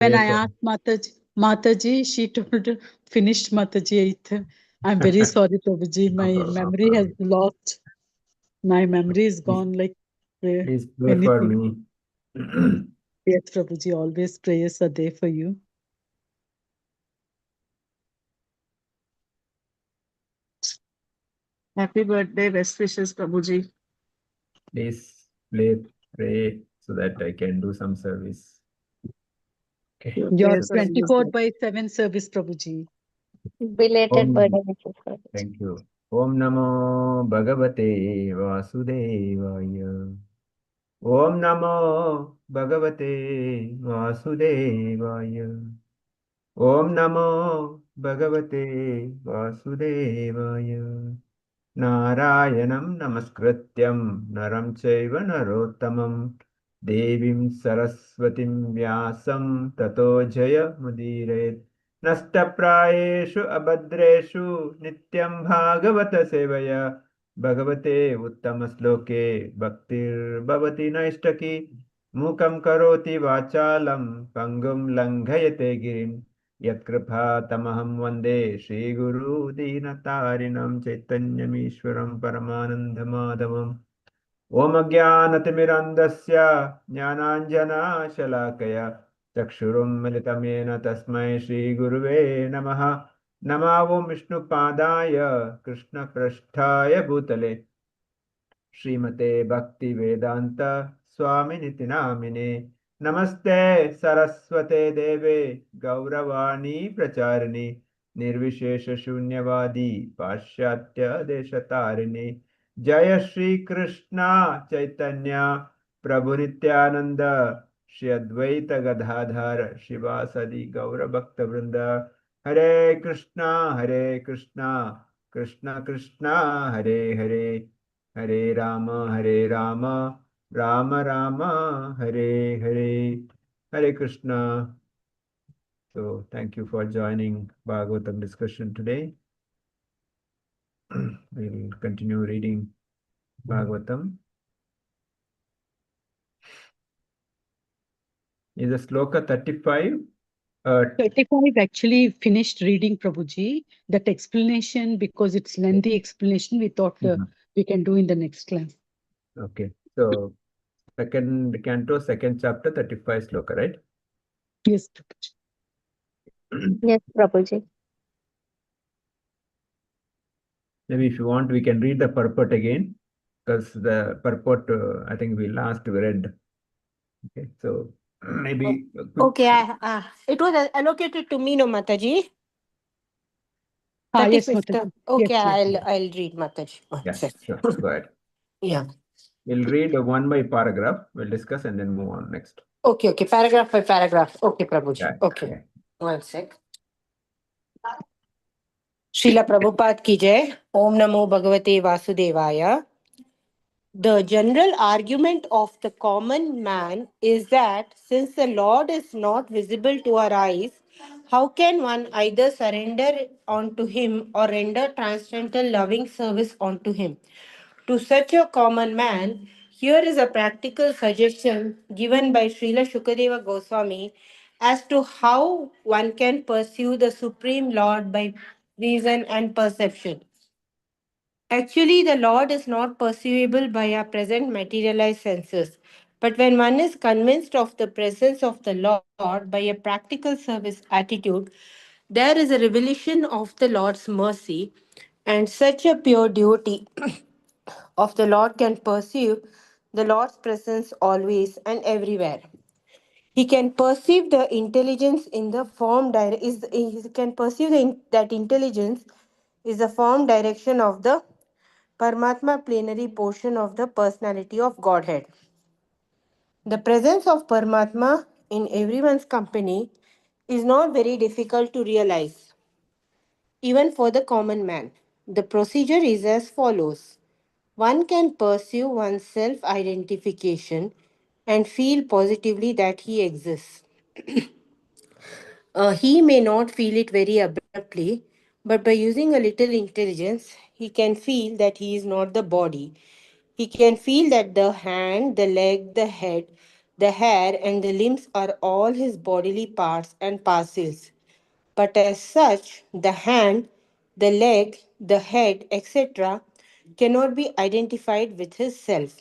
When I asked Mataji, she told finished Mataji 8th. I'm very sorry, Prabhuji. My memory has lost. My memory is gone like Please pray for anything. me. Yes, Prabhuji, always prayers are there for you. Happy birthday, best wishes, Prabhuji. Please pray so that I can do some service. Okay. Your Prayers are always 24/7 service, Prabhuji. Belated birthday wishes. Thank you. Om Namo Bhagavate Vasudevaya. Om Namo Bhagavate Vasudevaya. Om Namo Bhagavate Vasudevaya. Narayanam Namaskrityam Naram Chaiva Narottamam Devim Saraswatim Vyasam Tato Jaya Mudiret Nashtaprayeshu Abhadreshu Nityam Bhagavata Sevaya Bhagavate Uttamasloke Bhaktir Bhavati Naishtaki Mukam Karoti Vachalam Pangum Langhayate Girim यत्कृपातमहं वन्दे श्रीगुरुदीनतारिणं चैतन्यमीश्वरं परमानन्दमाधवम् ॐ अज्ञानतिमिरन्धस्य ज्ञानाञ्जनशलाकया चक्षुरुन्मिलितं येन तस्मै श्रीगुरुवे नमः नमो विष्णुपादाय कृष्णपृष्ठाय भूतले श्रीमते भक्तिवेदान्त स्वामिनिति नामिने नमस्ते सरस्वते देवे गौरवाणी प्रचारिणे निर्विशेष शून्यवादी पाश्चात्य देशतारिणे जय श्री कृष्ण चैतन्य प्रभु नित्यानंद श्री अद्वैत गदाधर शिवासदि गौर भक्त वृंद हरे Krishna Krishna Krishna Hare Hare Hare Ram Ram Ram Hare Hare Hare krishna. So thank you for joining Bhagavatam discussion today. We will continue reading Bhagavatam. Is the sloka 35? 35 actually finished reading, Prabhuji. That explanation, because it's lengthy explanation, we thought we can do in the next class. Okay. So second canto, second chapter, 35 sloka, right? Yes, Prabhuji. Yes, Prabhuji. Maybe if you want, we can read the purport again, because the purport, I think we last read. Okay, so maybe. Okay, it was allocated to me, no, Mataji. Yes, 35th. Mataji. Okay, Yes, yes. I'll read, Mataji. Yeah, sure. Go ahead. Yeah. We'll read one by paragraph. We'll discuss and then move on next. Okay, paragraph by paragraph. Okay, Prabhuji. Yeah, Okay. yeah. One sec. Srila Prabhupada ki jai. Om Namo Bhagavate Vasudevaya. The general argument of the common man is that since the Lord is not visible to our eyes, how can one either surrender unto him or render transcendental loving service unto him? To such a common man, here is a practical suggestion given by Srila Shukadeva Goswami as to how one can pursue the Supreme Lord by reason and perception. Actually, the Lord is not perceivable by our present materialized senses. But when one is convinced of the presence of the Lord by a practical service attitude, there is a revelation of the Lord's mercy, and such a pure devotee of the Lord can perceive the Lord's presence always and everywhere. He can perceive the intelligence in the form he can perceive that intelligence is the form direction of the Paramatma plenary portion of the personality of Godhead. The presence of Paramatma in everyone's company is not very difficult to realize, even for the common man. The procedure is as follows. One can pursue one's self identification and feel positively that he exists. He may not feel it very abruptly, but by using a little intelligence, he can feel that he is not the body. He can feel that the hand, the leg, the head, The hair and the limbs are all his bodily parts and parcels. But as such, the hand, the leg, the head, etc., cannot be identified with his self.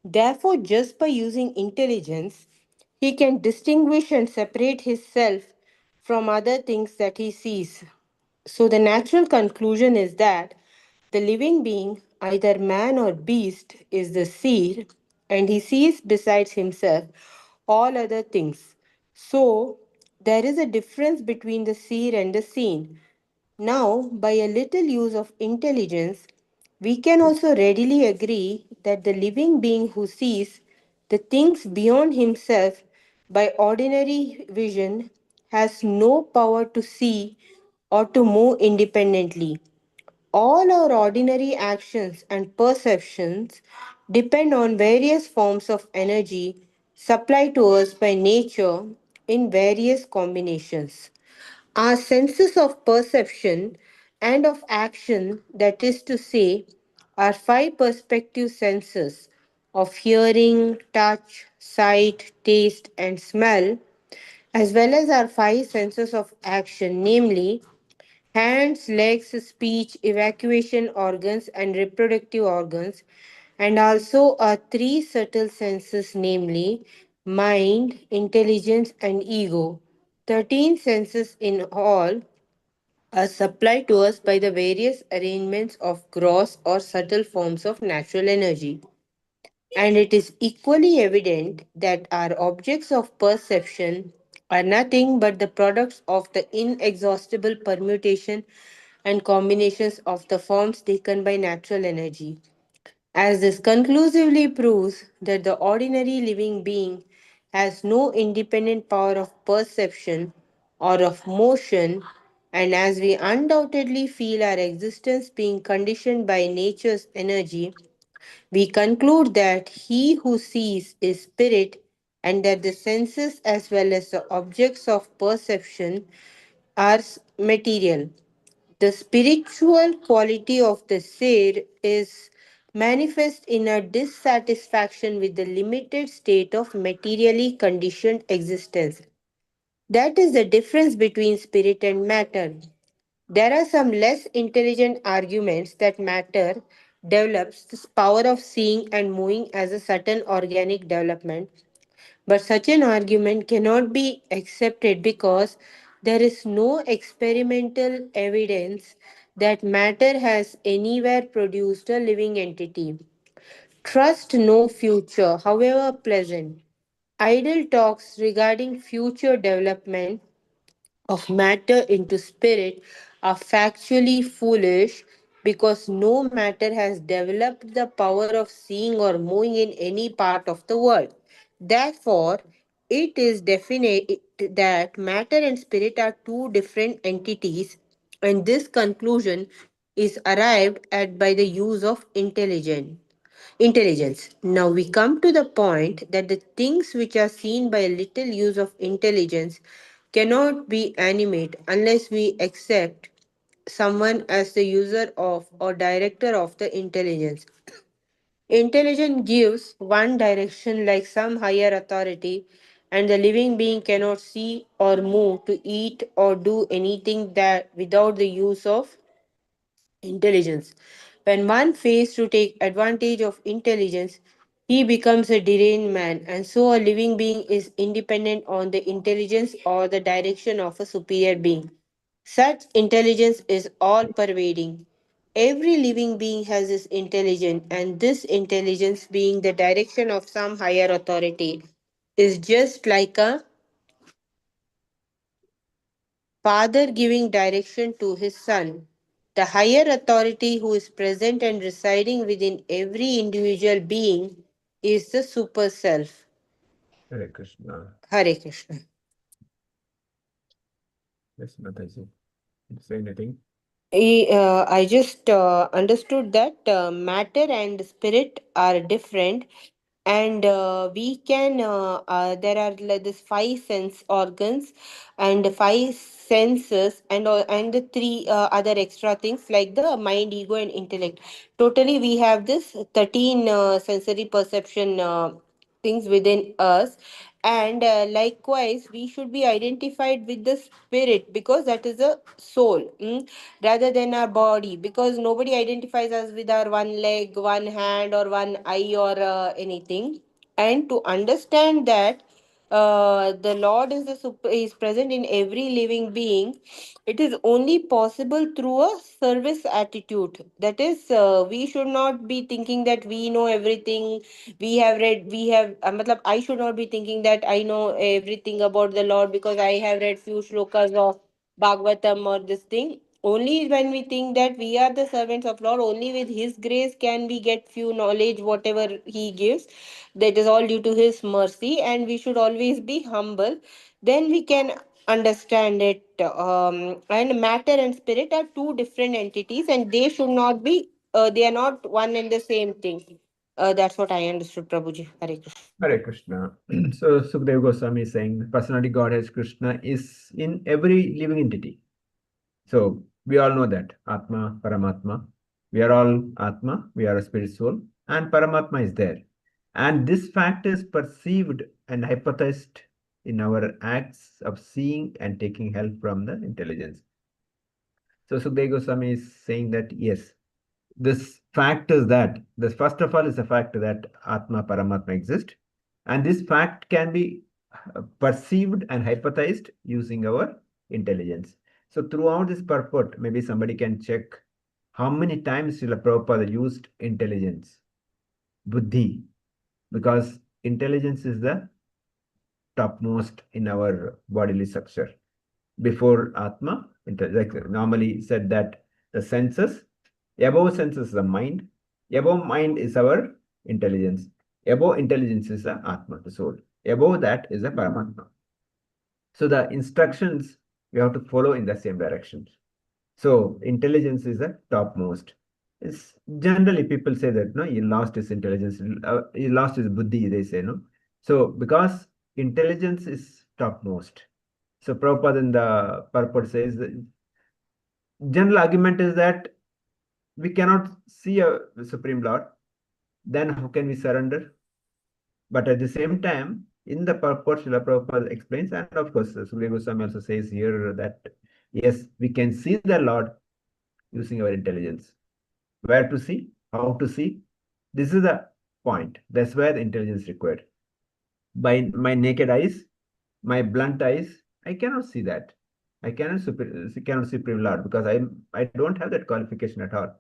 Therefore, just by using intelligence, he can distinguish and separate his self from other things that he sees. So, the natural conclusion is that the living being, either man or beast, is the seer, and he sees besides himself all other things. So, there is a difference between the seer and the seen. Now, by a little use of intelligence, we can also readily agree that the living being who sees the things beyond himself by ordinary vision has no power to see or to move independently. All our ordinary actions and perceptions depend on various forms of energy supplied to us by nature in various combinations. Our senses of perception and of action, that is to say, our five perspective senses of hearing, touch, sight, taste, and smell, as well as our five senses of action, namely hands, legs, speech, evacuation organs, and reproductive organs, and also our three subtle senses, namely mind, intelligence, and ego. 13 senses in all are supplied to us by the various arrangements of gross or subtle forms of natural energy. And it is equally evident that our objects of perception are nothing but the products of the inexhaustible permutation and combinations of the forms taken by natural energy. As this conclusively proves that the ordinary living being has no independent power of perception or of motion, and as we undoubtedly feel our existence being conditioned by nature's energy, we conclude that he who sees is spirit and that the senses as well as the objects of perception are material. The spiritual quality of the seer is manifest in a dissatisfaction with the limited state of materially conditioned existence. That is the difference between spirit and matter. There are some less intelligent arguments that matter develops this power of seeing and moving as a certain organic development, but such an argument cannot be accepted because there is no experimental evidence that matter has anywhere produced a living entity. Trust no future, however pleasant. Idle talks regarding future development of matter into spirit are factually foolish because no matter has developed the power of seeing or moving in any part of the world. Therefore, it is definite that matter and spirit are two different entities, and this conclusion is arrived at by the use of intelligence. Now we come to the point that the things which are seen by a little use of intelligence cannot be animate unless we accept someone as the user of or director of the intelligence. Intelligence gives one direction like some higher authority, and the living being cannot see or move to eat or do anything that without the use of intelligence. When one fails to take advantage of intelligence, he becomes a deranged man, and so a living being is independent on the intelligence or the direction of a superior being. Such intelligence is all pervading. Every living being has this intelligence, and this intelligence, being the direction of some higher authority, is just like a father giving direction to his son. The higher authority who is present and residing within every individual being is the super self. Hare Krishna. Hare Krishna. Yes, Mataji. Say anything? I just understood that matter and spirit are different, and we can there are like this five sense organs and five senses and the three other extra things like the mind, ego, and intellect. Totally, we have this 13 sensory perception things within us. And likewise, we should be identified with the spirit, because that is a soul, rather than our body, because nobody identifies us with our one leg, one hand, or one eye, or anything. And to understand that the Lord is is present in every living being, it is only possible through a service attitude. That is, we should not be thinking that we know everything. We have read, we have matlab, I should not be thinking that I know everything about the Lord because I have read few shlokas of Bhagavatam or this thing. Only when we think that we are the servants of Lord, only with His grace can we get few knowledge, whatever He gives. That is all due to His mercy, and we should always be humble. Then we can understand it. And matter and spirit are two different entities, and they should not be. They are not one and the same thing. That's what I understood, Prabhuji. Hare Krishna. Hare Krishna. So Sukadeva Goswami is saying the personality Godhead Krishna is in every living entity. So we all know that Atma, Paramatma. We are all Atma, we are a spirit soul, and Paramatma is there. And this fact is perceived and hypothesized in our acts of seeing and taking help from the intelligence. So Sukadeva Goswami is saying that yes, this fact is that this first of all is the fact that Atma Paramatma exist, and this fact can be perceived and hypothesized using our intelligence. So throughout this purport, maybe somebody can check how many times Srila Prabhupada used intelligence, buddhi, because intelligence is the topmost in our bodily structure. Before Atma, like normally said that the senses, above senses is the mind, above mind is our intelligence, above intelligence is the Atma, the soul, above that is the Paramatma. So the instructions we have to follow in the same direction. So intelligence is the topmost. It's generally people say that no, he lost his intelligence, he lost his buddhi, they say no. So because intelligence is topmost. So Prabhupada in the purport says the general argument is that we cannot see a Supreme Lord, then how can we surrender? But at the same time, in the purport, Srila Prabhupada explains, and of course, Sukadeva Goswami also says here that yes, we can see the Lord using our intelligence. Where to see? How to see? This is the point. That's where the intelligence is required. By my naked eyes, my blunt eyes, I cannot see that. I cannot see Supreme Lord because I don't have that qualification at all.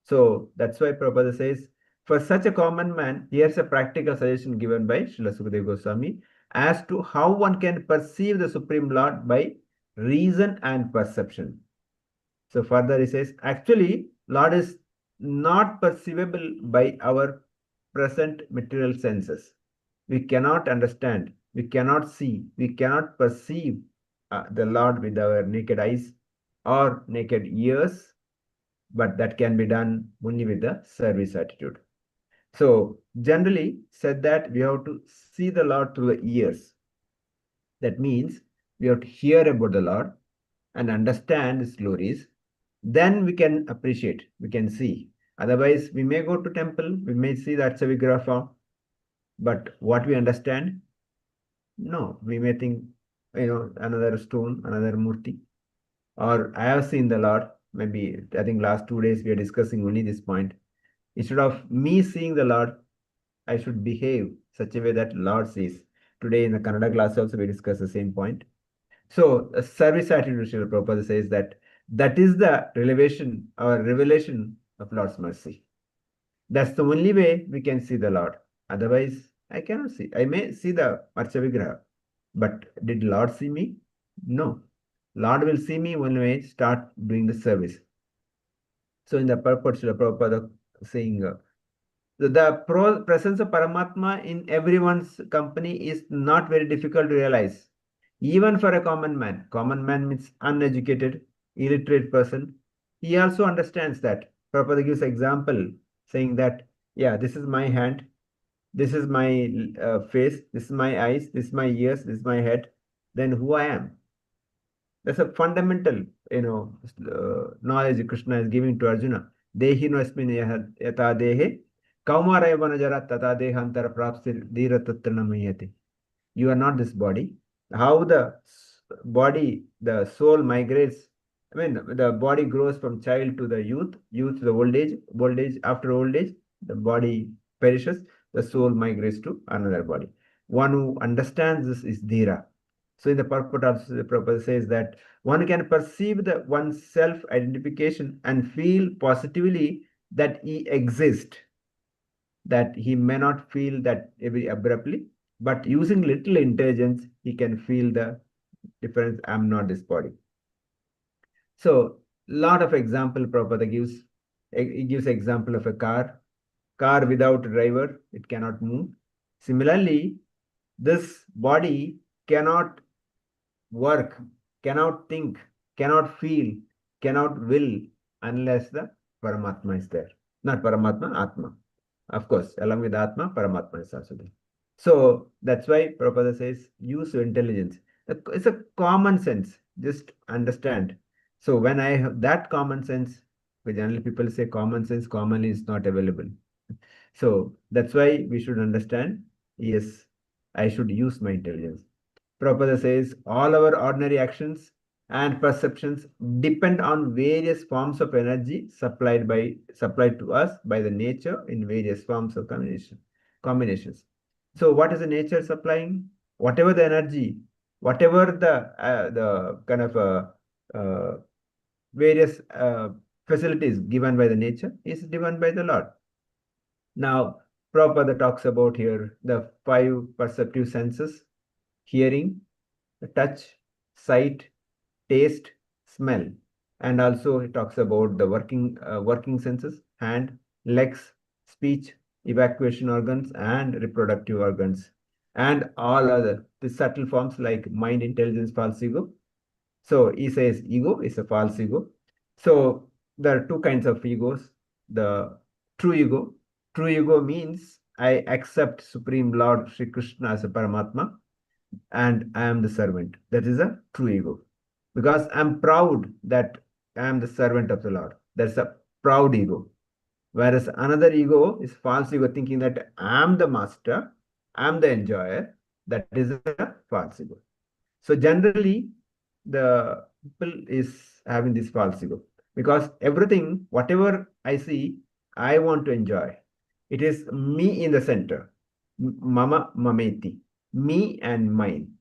So that's why Prabhupada says, for such a common man, here's a practical suggestion given by Srila Sukadeva Goswami as to how one can perceive the Supreme Lord by reason and perception. So further he says, actually, Lord is not perceivable by our present material senses. We cannot understand, we cannot see, we cannot perceive the Lord with our naked eyes or naked ears, but that can be done only with the service attitude. So generally said that we have to see the Lord through the ears. That means we have to hear about the Lord and understand His glories. Then we can appreciate, we can see. Otherwise, we may go to temple, we may see the Archavigraha form, but what we understand, no, we may think, another stone, another murti. Or I have seen the Lord, maybe I think last 2 days we are discussing only this point. Instead of me seeing the Lord, I should behave such a way that Lord sees. Today in the Kannada class also we discuss the same point. So a service attitude, Srila Prabhupada says that is the revelation of Lord's mercy. That's the only way we can see the Lord. Otherwise, I cannot see. I may see the Archavigraha, but did Lord see me? No. Lord will see me when I start doing the service. So in the purport, Srila Prabhupada saying, the presence of Paramatma in everyone's company is not very difficult to realize. Even for a common man. Common man means uneducated, illiterate person. He also understands that. Prabhupada gives example saying that, yeah, this is my hand, this is my face, this is my eyes, this is my ears, this is my head. Then who I am? That's a fundamental, knowledge Krishna is giving to Arjuna. Dehi no asmin yata dehe Kaumara vanajara tata dehantara prapsir dhira tattranamiyate. You are not this body. How the body, the soul migrates. I mean, the body grows from child to the youth to the old age. After old age, the body perishes. The soul migrates to another body. One who understands this is dhira. So in the purport also the Prabhupada says that one can perceive the one's self-identification and feel positively that he exists, that he may not feel that very abruptly, but using little intelligence, he can feel the difference. I'm not this body. So, lot of example Prabhupada gives. He gives example of a car. Car without driver, it cannot move. Similarly, this body cannot work, cannot think, cannot feel, cannot will unless the Paramatma is there. Not Paramatma, Atma. Of course, along with Atma, Paramatma is also there. So that's why Prabhupada says use your intelligence. It's a common sense. Just understand. So when I have that common sense, because generally people say common sense commonly is not available. So that's why we should understand, yes, I should use my intelligence. Prabhupada says all our ordinary actions and perceptions depend on various forms of energy supplied to us by the nature in various forms of combinations. So what is the nature supplying? Whatever the energy, whatever the kind of various facilities given by the nature is given by the Lord. Now, Prabhupada talks about here the 5 perceptive senses: hearing, touch, sight, taste, smell, and also he talks about the working senses: hand, legs, speech, evacuation organs, and reproductive organs, and all other the subtle forms like mind, intelligence, false ego. So he says ego is a false ego. So there are 2 kinds of egos. The true ego. True ego means I accept Supreme Lord Sri Krishna as a Paramatma and I am the servant. That is a true ego. Because I'm proud that I am the servant of the Lord. That's a proud ego. Whereas another ego is false ego, thinking that I'm the master, I'm the enjoyer. That is a false ego. So generally, the people is having this false ego because everything, whatever I see, I want to enjoy. It is me in the center, mama mameti, me and mine.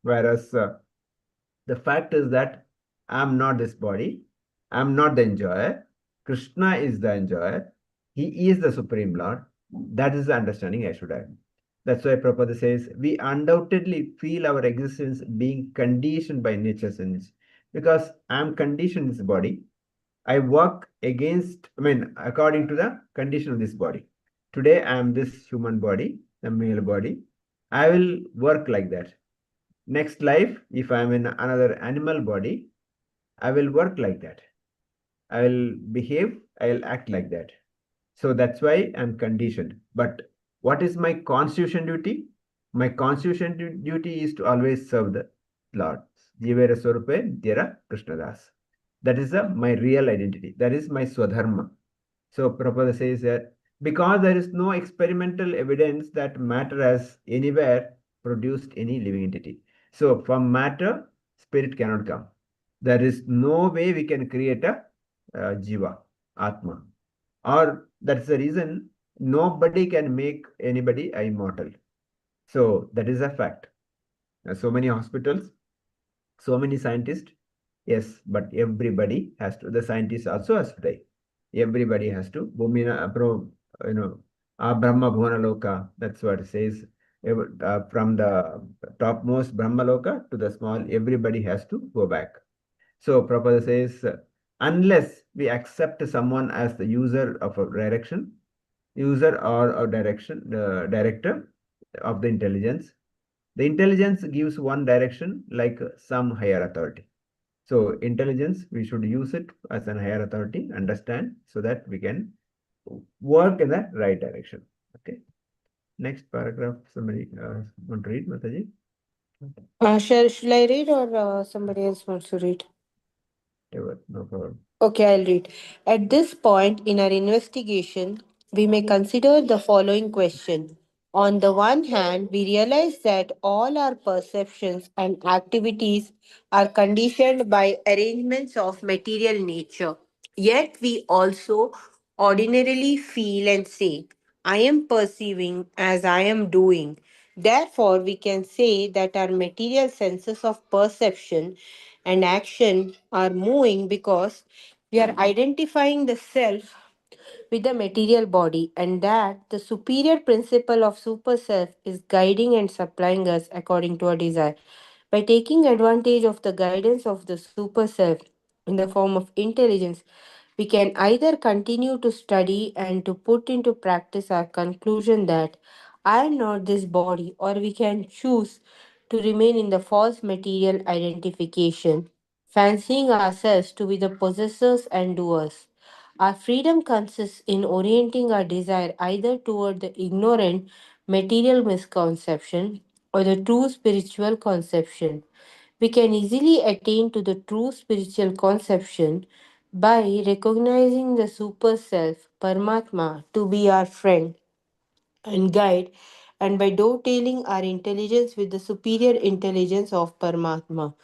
Whereas the fact is that I'm not this body, I'm not the enjoyer. Krishna is the enjoyer. He is the Supreme Lord. That is the understanding I should have. That's why Prabhupada says we undoubtedly feel our existence being conditioned by nature's energy. Because I'm conditioned in this body, I work according to the condition of this body. Today I am this human body, the male body. I will work like that. Next life, if I am in another animal body, I will work like that. I will behave, I will act like that. So that's why I'm conditioned. But what is my constitution duty? My constitution duty is to always serve the Lord. Jivera Swarupe Dhyara Krishnadas. That is my real identity. That is my Swadharma. So Prabhupada says that because there is no experimental evidence that matter has anywhere produced any living entity. So from matter, spirit cannot come. There is no way we can create a jiva, atma. Or that's the reason nobody can make anybody immortal. So that is a fact. So many hospitals, so many scientists. Yes, but everybody has to. The scientist also has to die. Everybody has to. Bhumina, Brahma Bhuvana Loka. That's what it says. From the topmost Brahma Loka to the small, everybody has to go back. So Prabhupada says, unless we accept someone as the user of a direction, user or a director of the intelligence gives one direction like some higher authority. So intelligence, we should use it as an higher authority, understand, so that we can work in the right direction. Okay. Next paragraph, somebody want to read, Mataji? Shall I read or somebody else wants to read? Whatever, no problem. Okay, I'll read. At this point in our investigation, we may consider the following question. On the one hand, we realize that all our perceptions and activities are conditioned by arrangements of material nature. Yet we also ordinarily feel and say, I am perceiving as I am doing. Therefore, we can say that our material senses of perception and action are moving because we are identifying the self with the material body, and that the superior principle of super self is guiding and supplying us according to our desire. By taking advantage of the guidance of the super self in the form of intelligence, we can either continue to study and to put into practice our conclusion that I am not this body, or we can choose to remain in the false material identification, fancying ourselves to be the possessors and doers. Our freedom consists in orienting our desire either toward the ignorant material misconception or the true spiritual conception. We can easily attain to the true spiritual conception by recognizing the super self, Paramatma, to be our friend and guide, and by dovetailing our intelligence with the superior intelligence of Paramatma.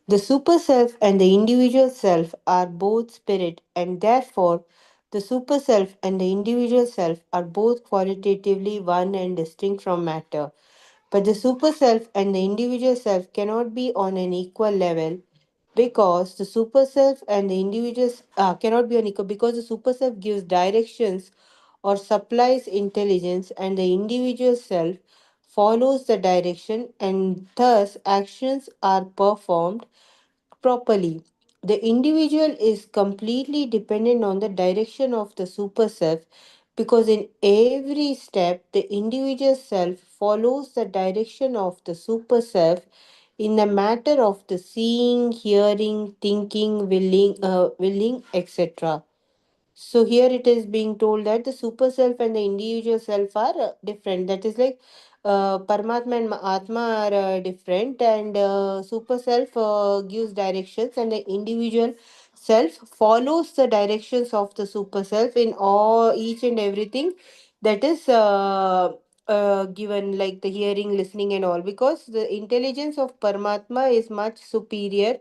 The super self and the individual self are both spirit, and therefore, the super self and the individual self are both qualitatively one and distinct from matter. But the super self and the individual self cannot be on an equal level because the super self and the individuals cannot be on equal because the super self gives directions or supplies intelligence, and the individual self follows the direction, and thus actions are performed properly. The individual is completely dependent on the direction of the super self because in every step the individual self follows the direction of the super self in the matter of the seeing, hearing, thinking, willing, etc. So here it is being told that the super self and the individual self are different. That is like Paramatma and Atma are different, and super self gives directions, and the individual self follows the directions of the super self in all each and everything that is given, like the hearing, listening, and all. Because the intelligence of Paramatma is much superior,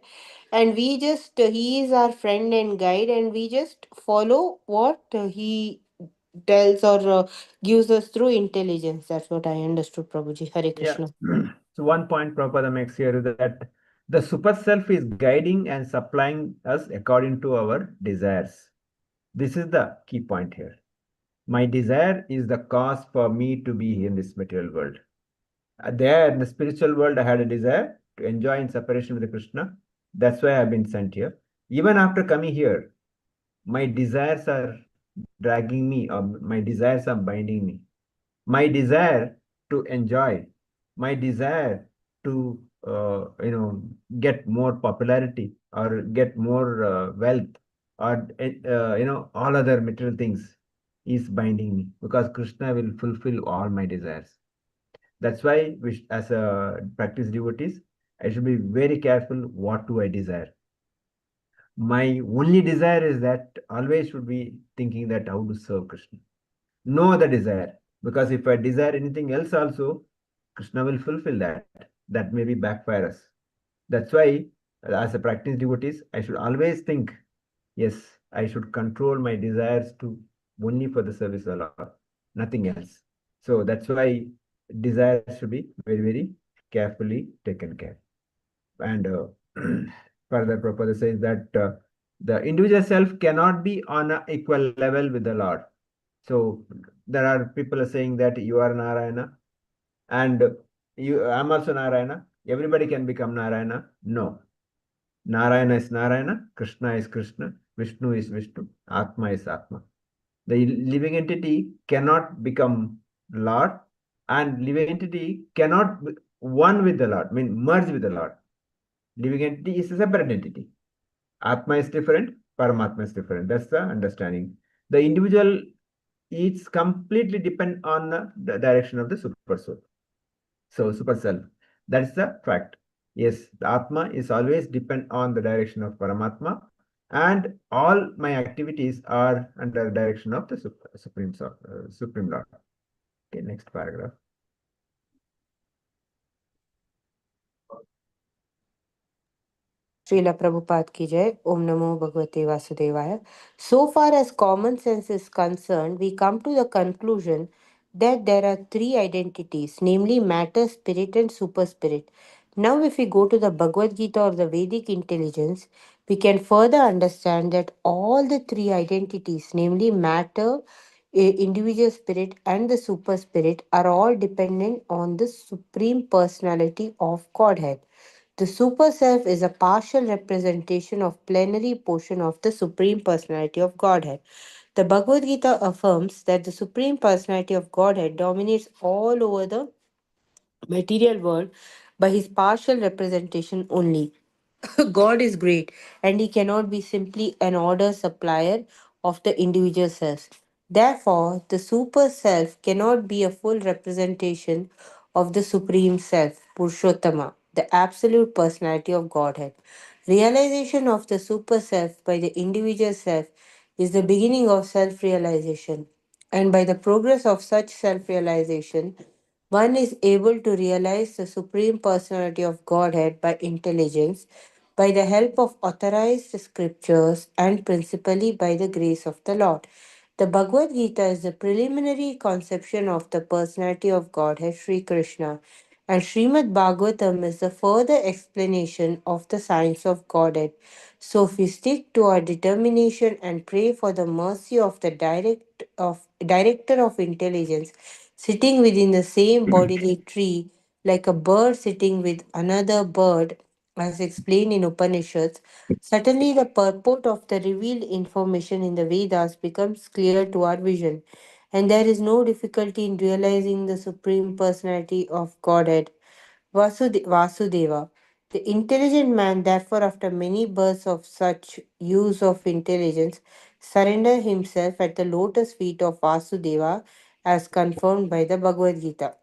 and we just he is our friend and guide, and we just follow what he tells or gives us through intelligence. That's what I understood, Prabhuji. Hare Yeah. Krishna. So one point Prabhupada makes here is that the super self is guiding and supplying us according to our desires. This is the key point here. My desire is the cause for me to be in this material world. There in the spiritual world, I had a desire to enjoy in separation with Krishna. That's why I've been sent here. Even after coming here, my desires are dragging me, or my desires are binding me. My desire to enjoy, my desire to get more popularity or get more wealth or all other material things is binding me because Krishna will fulfill all my desires. That's why as a practice devotees, I should be very careful what do I desire. My only desire is that always should be thinking that how to serve Krishna. No other desire. Because if I desire anything else also, Krishna will fulfill that. That may be backfire us. That's why, as a practice devotees, I should always think, yes, I should control my desires to only for the service of Lord, nothing else. So that's why desires should be very, very carefully taken care. And further, Prabhupada says that the individual self cannot be on an equal level with the Lord. So there are people are saying that you are Narayana and I'm also Narayana. Everybody can become Narayana. No. Narayana is Narayana, Krishna is Krishna, Vishnu is Vishnu, Atma is Atma. The living entity cannot become Lord, and living entity cannot be one with the Lord, mean merge with the Lord. Living entity is a separate entity. Atma is different, Paramatma is different. That's the understanding. The individual is completely depend on the direction of the super soul. So super self. That's the fact. Yes, the Atma is always depend on the direction of Paramatma. and all my activities are under direction of the Supreme Lord. Okay, next paragraph. Srila Prabhupada ki jai. Om Namo Bhagavate Vasudevaya. So far as common sense is concerned, we come to the conclusion that there are three identities, namely matter, spirit, and super spirit. Now, if we go to the Bhagavad Gita or the Vedic intelligence, we can further understand that all the three identities, namely matter, individual spirit, and the super spirit, are all dependent on the supreme personality of Godhead. The super self is a partial representation of plenary portion of the supreme personality of Godhead. The Bhagavad Gita affirms that the supreme personality of Godhead dominates all over the material world by his partial representation only. God is great and he cannot be simply an order supplier of the individual self. Therefore, the super self cannot be a full representation of the supreme self, Purushottama, the absolute personality of Godhead. Realization of the super self by the individual self is the beginning of self realization, and by the progress of such self realization, one is able to realize the Supreme Personality of Godhead by intelligence, by the help of authorized scriptures, and principally by the grace of the Lord. The Bhagavad Gita is the preliminary conception of the personality of Godhead, Sri Krishna, and Srimad Bhagavatam is the further explanation of the science of Godhead. So, if we stick to our determination and pray for the mercy of the director of intelligence, sitting within the same bodily tree, like a bird sitting with another bird, as explained in Upanishads, suddenly the purport of the revealed information in the Vedas becomes clear to our vision, and there is no difficulty in realizing the Supreme Personality of Godhead, Vasudeva. The intelligent man, therefore, after many births of such use of intelligence, surrender himself at the lotus feet of Vasudeva as confirmed by the Bhagavad Gita.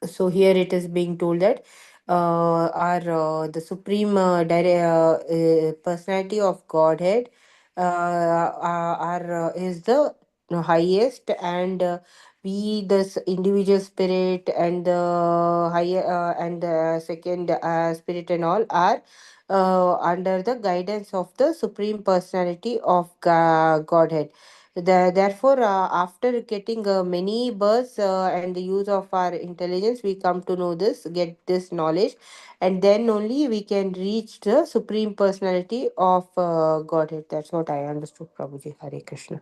So here it is being told that our the supreme personality of Godhead is the highest, and we this individual spirit and the higher and the second spirit and all are under the guidance of the supreme personality of Godhead. Therefore, after getting many births and the use of our intelligence, we come to know this, get this knowledge, and then only we can reach the supreme personality of Godhead. That's what I understood, Prabhuji. Hare Krishna.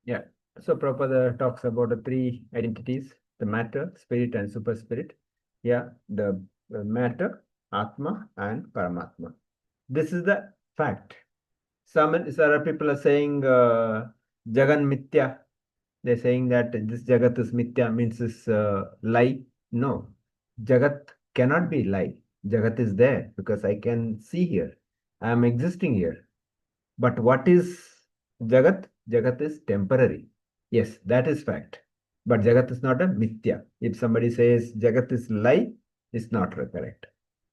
Yeah. So Prabhupada talks about the three identities, the matter, spirit, and super spirit. Yeah, the matter, Atma, and Paramatma. This is the fact. Some other people are saying Jagan Mithya. They're saying that this Jagat is Mithya, means is lie. No, Jagat cannot be lie. Jagat is there because I can see here. I am existing here. But what is Jagat? Jagat is temporary. Yes, that is fact. But Jagat is not a Mithya. If somebody says Jagat is lie, it's not correct.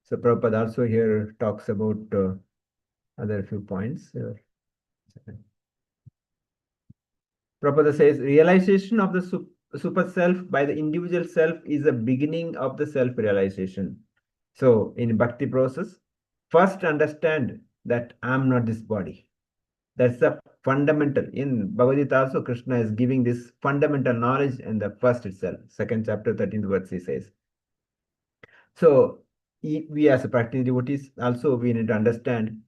So Prabhupada also here talks about other few points. Prabhupada says realization of the super self by the individual self is the beginning of the self realization. So in bhakti process, first understand that I am not this body. That's the fundamental. In Bhagavad Gita also, Krishna is giving this fundamental knowledge in the first itself. Second chapter, 13th verse, he says. So we as a practicing devotees also we need to understand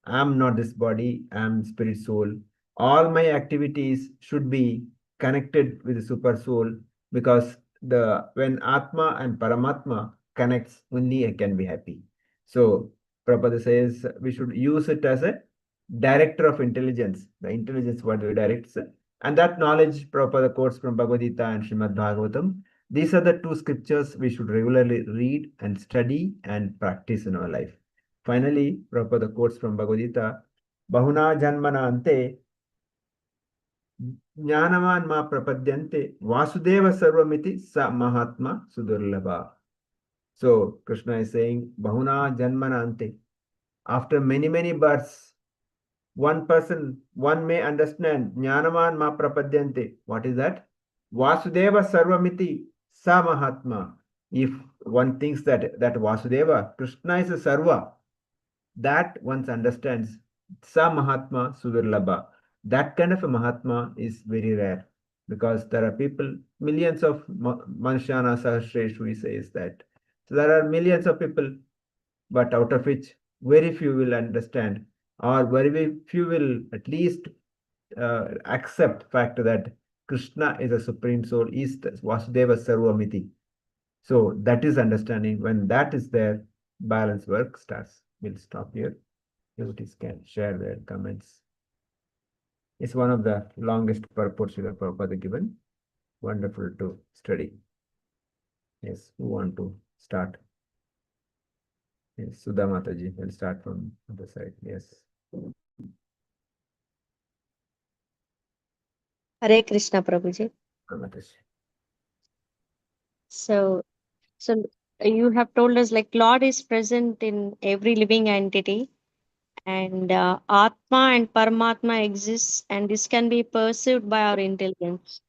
I'm not this body, I'm spirit soul. All my activities should be connected with the super soul because when Atma and Paramatma connects, only I can be happy. So Prabhupada says we should use it as a director of intelligence. The intelligence what we directs. And that knowledge Prabhupada quotes from Bhagavad Gita and Srimad Bhagavatam. These are the two scriptures we should regularly read and study and practice in our life. Finally, Prabhupada quotes from Bhagavad Gita, Bahuna Janmana Ante Jnanavan Ma Prapadyante Vasudeva Sarvamiti Sa Mahatma Sudurlabha. So Krishna is saying, Bahuna Janmana Ante. After many births, one may understand Jnanavan ma prapadyante. What is that? Vasudeva Sarvamiti Sa Mahatma. If one thinks that Vasudeva, Krishna is a Sarva, that one understands Sa Mahatma Suvirlabha. That kind of a Mahatma is very rare because there are people, millions of Manshana Sahasreshvi says that. So there are millions of people, but out of which very few will understand, or very few will at least accept fact that Krishna is a supreme soul, is Vasudeva Sarvamiti. So that is understanding. When that is there, balance work starts. We'll stop here. Devotees can share their comments. It's one of the longest purports Srila Prabhupada given. Wonderful to study. Yes, who want to start? Yes, Sudha Mataji will start from the side. Yes. Hare Krishna, Prabhuji. Mataji. So, so you have told us like Lord is present in every living entity, and Atma and Paramatma exists, and this can be perceived by our intelligence.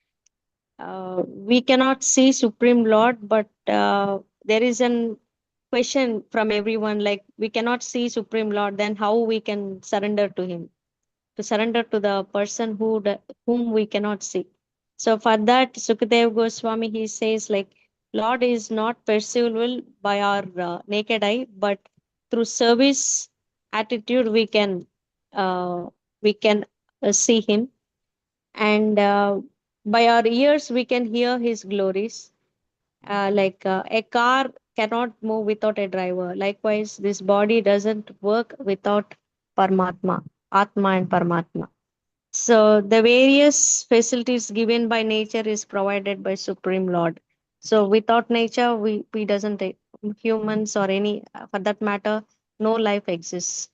We cannot see Supreme Lord, but there is an question from everyone like we cannot see Supreme Lord, then how we can surrender to Him? To surrender to the person whom we cannot see. So for that, Sukadev Goswami he says like Lord is not perceivable by our naked eye, but through service attitude uh, we can see Him, and by our ears we can hear His glories. A car cannot move without a driver. Likewise, this body doesn't work without Paramatma, Atma and Paramatma. So the various facilities given by nature is provided by Supreme Lord. So without nature, we doesn't humans or any for that matter, no life exists.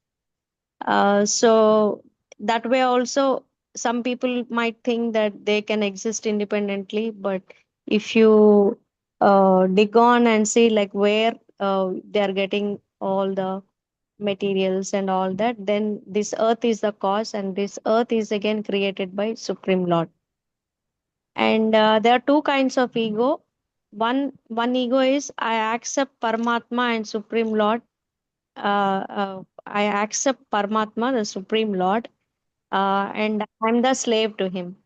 So that way also, some people might think that they can exist independently, but if you dig on and see like where they are getting all the materials and all that, then this earth is the cause, and this earth is again created by Supreme Lord. And there are two kinds of ego. One ego is I accept Paramatma and Supreme Lord. I accept Paramatma, the Supreme Lord, and I'm the slave to him.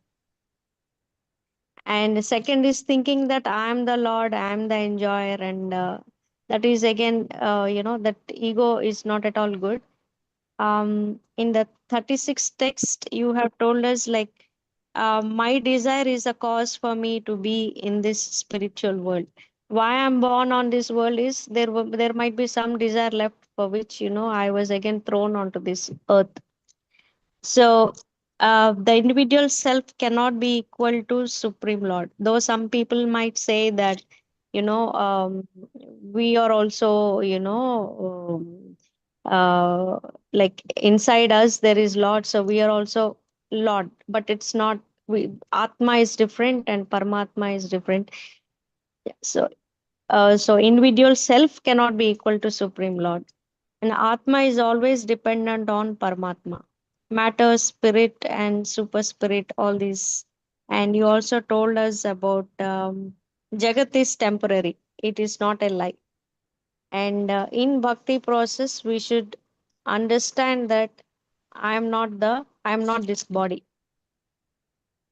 And the second is thinking that I'm the Lord, I'm the enjoyer, and that is again, that ego is not at all good. In the 36th text, you have told us like, my desire is a cause for me to be in this spiritual world. Why I'm born on this world is there might be some desire left for which I was again thrown onto this earth. So the individual self cannot be equal to Supreme Lord. Though some people might say that, we are also, like inside us there is Lord, so we are also Lord. But it's not. Atma is different and Paramatma is different. So, so individual self cannot be equal to Supreme Lord. And Atma is always dependent on Paramatma. Matter, spirit, and super spirit, all these. And you also told us about Jagat is temporary, it is not a lie. And in bhakti process, we should understand that I am not this body.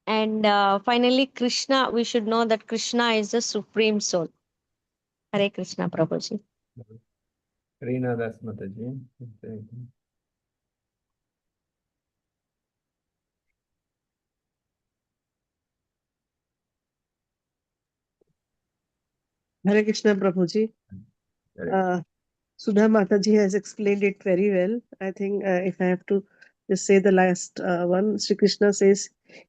And finally, Krishna, we should know that Krishna is the supreme soul. Hare Krishna, Prabhuji. Reena Das Mataji. Hare Krishna, Prabhuji. Sudha Mataji has explained it very well. I think if I have to just say the last one, Sri Krishna says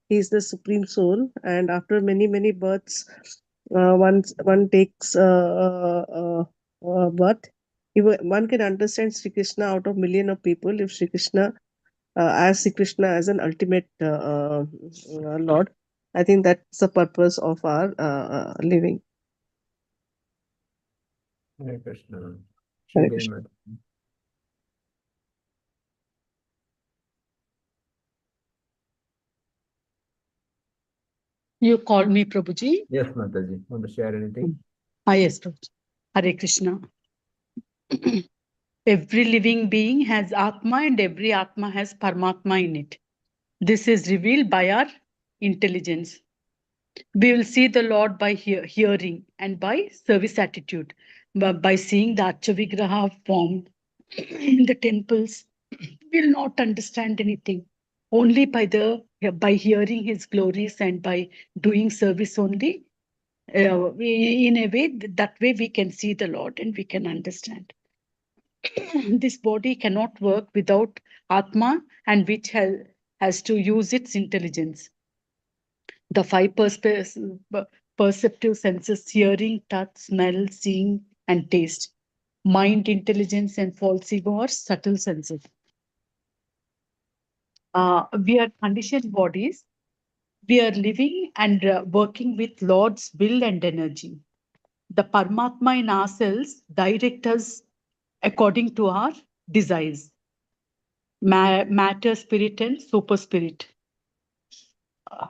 he is the supreme soul, and after many many births, one takes birth. One can understand Sri Krishna out of million of people if Sri Krishna as Sri Krishna as an ultimate Lord. I think that's the purpose of our living. Hare Krishna. Hare Krishna. You called me, Prabhuji? Yes, Mataji. Want to share anything? Yes, Prabhuji. Hare Krishna. Every living being has Atma and every Atma has Paramatma in it. This is revealed by our intelligence. We will see the Lord by hearing and by service attitude. By seeing the Achavigraha formed in the temples, we will not understand anything. Only by hearing his glories and by doing service only, in a way, that way we can see the Lord and we can understand. This body cannot work without Atma, and which has to use its intelligence. The five perceptive senses: hearing, touch, smell, seeing, and taste. Mind, intelligence, and false ego are subtle senses. We are conditioned bodies. We are living and working with Lord's will and energy. The Paramatma in ourselves direct us according to our desires. Matter, spirit, and super spirit. I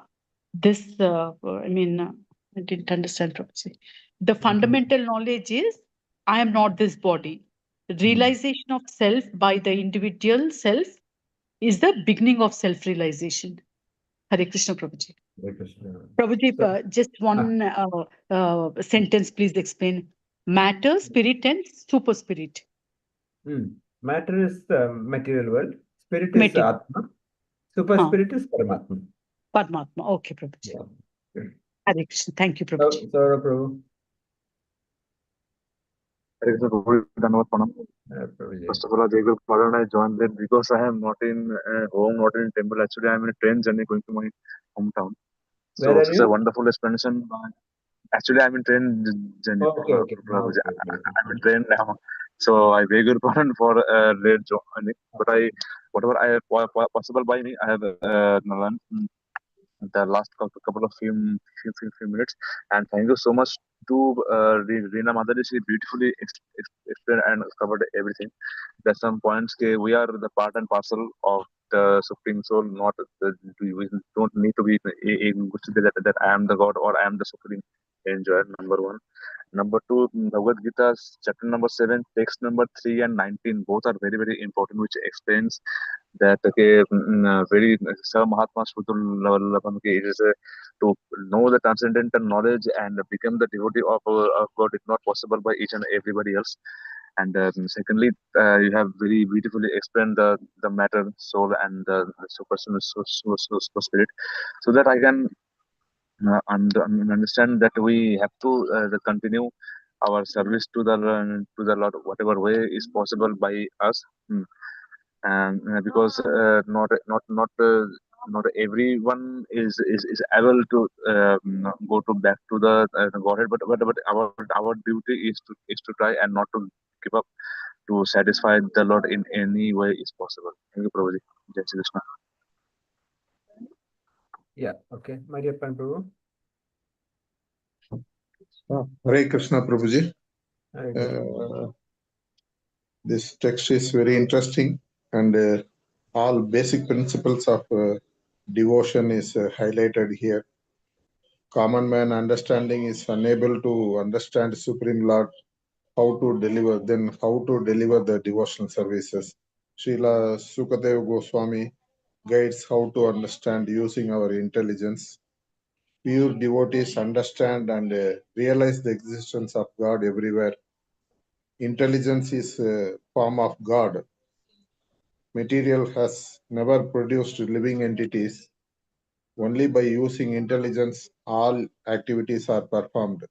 didn't understand properly. The fundamental knowledge is I am not this body. Realization of self by the individual self is the beginning of self-realization. Hare Krishna, Prabhuji. Hare Krishna. Prabhuji, So, just one sentence, please explain. Matter, spirit, and super spirit. matter is the material world. Spirit is Material. Atma. Super spirit is Paramatma. Paramatma. Okay, Prabhuji. Yeah. Hare Krishna. Thank you, So, Prabhuji. Prabhu. Hare Krishna, Prabhu, Dhanavad Pranam. First of all, I beg your pardon, I joined late because I am not in home, not in temple. Actually, I am in a train journey going to my hometown. Where So are it's a you? wonderful explanation. Actually, I'm in train journey. Okay, okay. Prabhuji. Okay. I'm in train now. So I beg your pardon for late joining. But whatever I possible by me, I have learned the last couple of few minutes. And thank you so much to Reena Madhuri. She beautifully explained and covered everything. There's some points we are the part and parcel of the Supreme Soul. Not we don't need to be that I am the God or I am the Supreme Enjoyer. Number one. Number two, Bhagavad Gita, chapter number 7, text number 3 and 19. Both are very, very important, which explains that very Sir Mahatma Sudhul it is to know the transcendental knowledge and become the devotee of God is not possible by each and everybody else. And secondly, you have very beautifully explained the matter, soul, and the super spirit, so that I can understand that we have to continue our service to the Lord, whatever way is possible by us. And because not everyone is able to go to back to the Godhead, but our duty is to try and not to give up to satisfy the Lord in any way is possible. Thank you, Prabhuji. Jai Shri Krishna. Yeah, okay. Mariappan Prabhu. Hare Krishna, Prabhuji. Hare Krishna. This text is very interesting, and all basic principles of devotion is highlighted here. Common man understanding is unable to understand Supreme Lord, how to deliver the devotional services. Srila Sukadeva Goswami guides how to understand using our intelligence. Pure devotees understand and realize the existence of God everywhere. Intelligence is a form of God. Material has never produced living entities. Only by using intelligence, all activities are performed.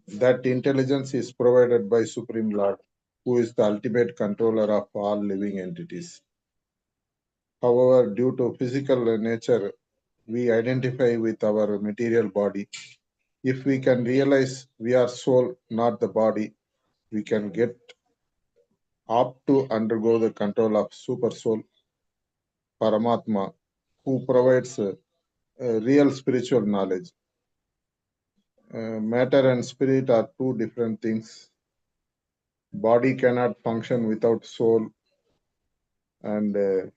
That intelligence is provided by Supreme Lord, who is the ultimate controller of all living entities. However, due to physical nature, we identify with our material body. If we can realize we are soul, not the body, we can get up to undergo the control of Super Soul, Paramatma, who provides real spiritual knowledge. Matter and spirit are two different things. Body cannot function without soul, and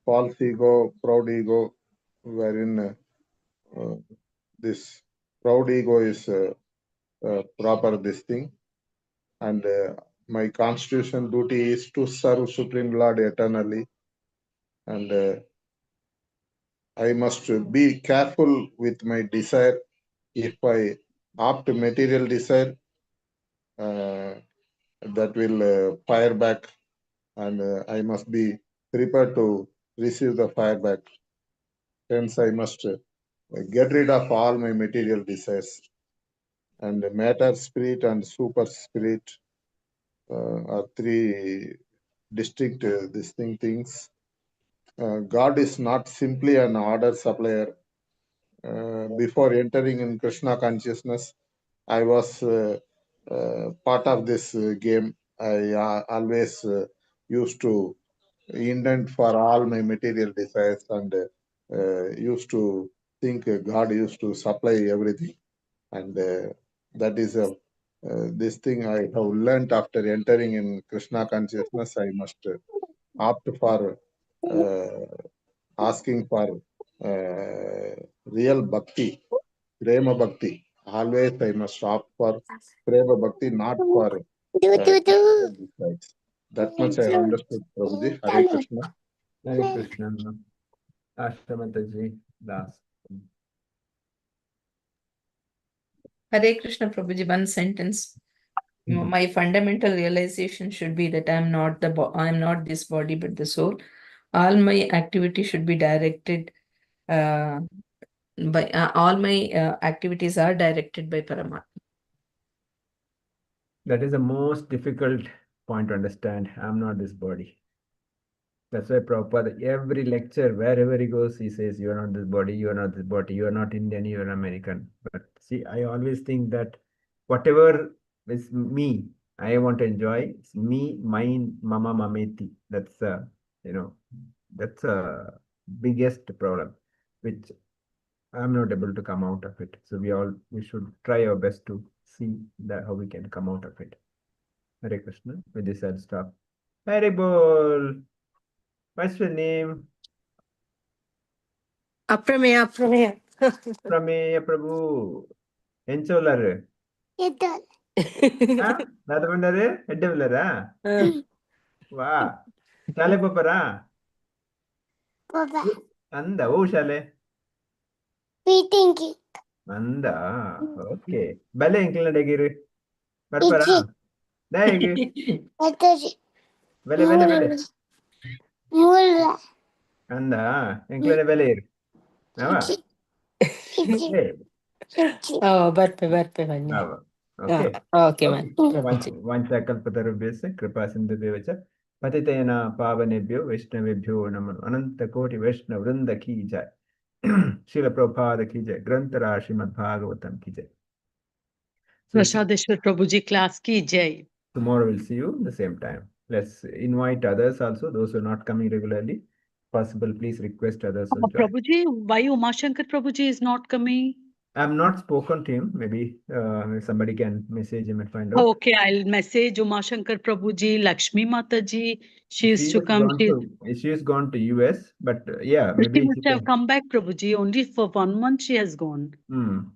false ego, proud ego, wherein this proud ego is proper this thing, and my constitutional duty is to serve Supreme Lord eternally, and I must be careful with my desire. If I opt material desire, that will fire back, and I must be prepared to receive the fire back. Hence, I must get rid of all my material desires. And matter, spirit, and super spirit are three distinct distinct things. God is not simply an order supplier. Before entering in Krishna consciousness, I was part of this game. I always used to indent for all my material desires, and used to think God used to supply everything. And that is this thing I have learned after entering in Krishna consciousness. I must opt for asking for real bhakti, prema bhakti. Always I must opt for prema bhakti, not for desires. That much I have understood, Prabhuji. Hare Krishna. Hare Krishna. Ashtamataji, last. Hare Krishna Prabhuji, one sentence. My fundamental realization should be that I am not this body but the soul. All my activity should be directed by all my activities are directed by Paramatma. That is the most difficult point to understand. I'm not this body. That's why Prabhupada, every lecture, wherever he goes, he says, you are not this body, you are not this body, you are not Indian, you are American. But see, I always think that whatever is me, I want to enjoy. It's me, mine, mama, mameti. That's that's a biggest problem, which I'm not able to come out of it. So we should try our best to see that how we can come out of it. Hare Krishna. With this, I'll stop. Hare Bol. What's your name? Aprameya. Prameya Prabhu. Encholaru. Nadamandare? Eddevulara? Wow. Shale papara? Anda, oh shale. Anda, okay. Bale enkilna degiru. Barpara? Daigu. Bale. Anda, enkilna bale iru. Nava? Hey. Oh, barpe vanni. Nava. Okay. Okay, man. वाञ्छाकल्पतरुभ्यश्च कृपासिन्धुभ्यश्च पतितेन पावनेभ्यो वैष्णवेभ्यो नमो अनन्तकोटि वैष्णववृन्द की जय श्रील प्रभुपाद की जय ग्रंथ राज श्रीमद् भागवतम की जय. Prashadeshwar Prabhuji class ki jai. Tomorrow we'll see you the same time. Let's invite others also, those who are not coming regularly. Possible, please request others to join. Prabhuji, why Umashankar Prabhuji is not coming? I'm not spoken to him. Maybe somebody can message him and find out. Okay, I'll message Umashankar Prabhuji, Lakshmi Mataji. She is to come. She has gone to US, but yeah, But maybe she must have come back, Prabhuji. Only for 1 month she has gone.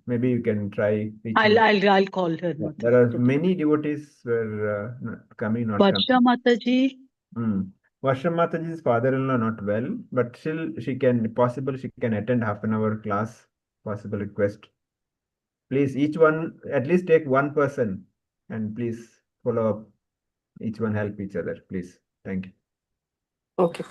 Maybe you can try. I'll call her. Yeah, there are many devotees who are coming, not coming. Varsha Mataji. Varsha Mataji's father-in-law not well, but still she can attend half an hour class. Possible request. Please, each one at least take one person and please follow up. Each one help each other, please. Thank you. Okay.